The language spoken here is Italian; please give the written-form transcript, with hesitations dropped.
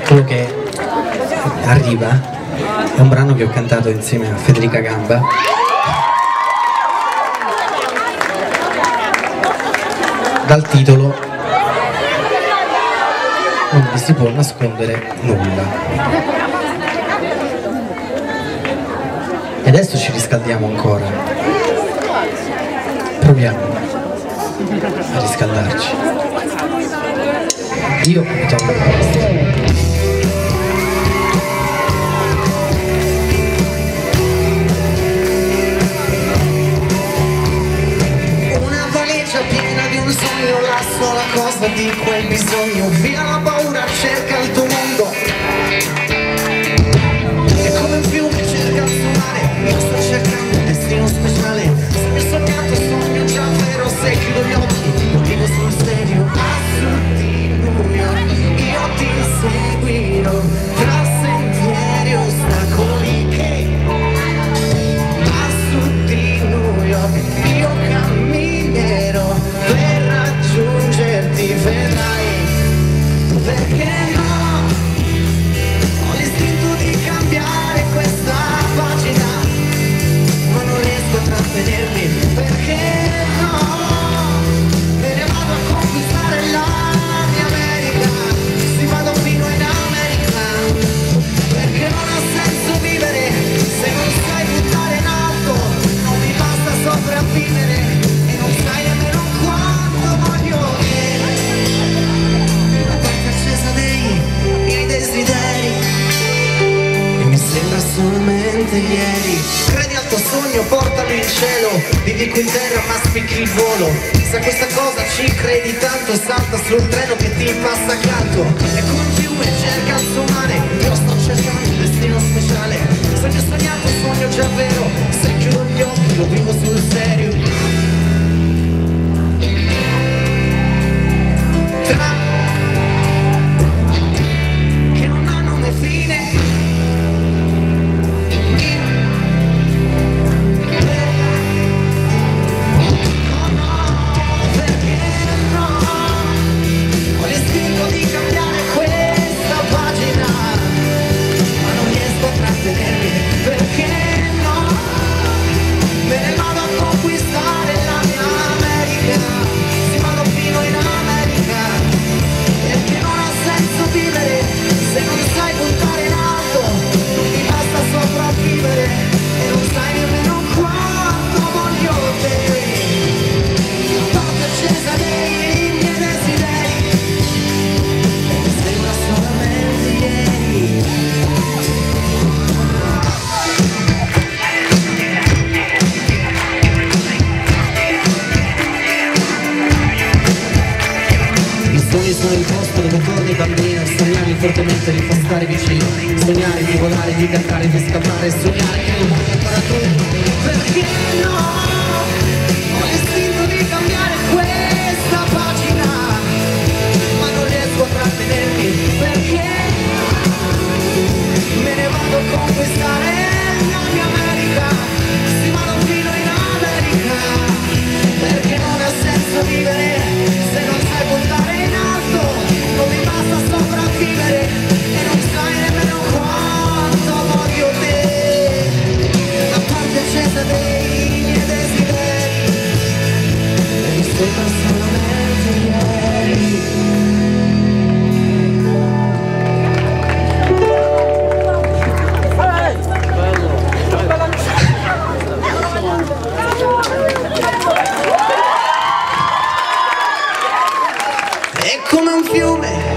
quello che arriva è un brano che ho cantato insieme a Federica Gamba. Dal titolo non vi si può nascondere nulla. E adesso ci riscaldiamo ancora. Proviamo a riscaldarci. Io mi tolgo questo. La sola cosa di cui hai bisogno, via la paura, cerca il tuo mondo. E come un fiume cerca il suo mare, io sto cercando un destino speciale. Se mi ho sognato sogno già vero, se chiudo gli occhi lo vivo sul serio. Assunti New York, io ti seguirò tra sentieri e ostacoli che assunti New York, io camminerò per raggiungerti, vedrai, perché no? Ho l'istinto di cambiare questa pagina, ma non riesco a trattenermi, perché no? Me ne vado a conquistare la mia America, si vado fino in America, perché non ha senso vivere se non sai buttare in alto, non mi basta sopravvivere e non sai nemmeno quanto voglio la parte accesa dei miei desideri e mi sembra solamente ieri. Credi al tuo sogno, portalo in cielo, vivi qui in terra ma spicchi il volo. Se a questa cosa ci credi tanto, salta sul treno che ti passa accanto. E come un fiume cerca il suo mare, io sto cercando un destino speciale. Se mi ho sognato sogno già vero, se chiudo gli occhi lo vivo sul serio. Che non hanno né fine, oh no, perché no? Ho l'istinto di cambiare questa pagina, ma non riesco a trattenermi, perché no? Me ne vado a conquistare la mia America, si vado fino in America, perché non ha senso vivere se non sai puntare in alto, non mi basta sopravvivere e non sai nemmeno quanto voglio te. La parte accesa dei miei desideri e mi sembra solamente ieri. I sogni sono il posto dove torni bambino, sognare fortemente di far stare vicino, sognare di volare, di cantare, di scappare, sognare che non vuoi ancora tu, perché no? Ho l'istinto di cambiare questa pagina, ma non riesco a trattenermi, perché me ne vado a conquistare la mia America, si vado fino in America, perché non ha senso vivere se non sai puntare in alto, non mi basta sopravvivere e non sai nemmeno quanto voglio te. La parte accesa dei miei desideri e mi sembra solamente ieri. È come un fiume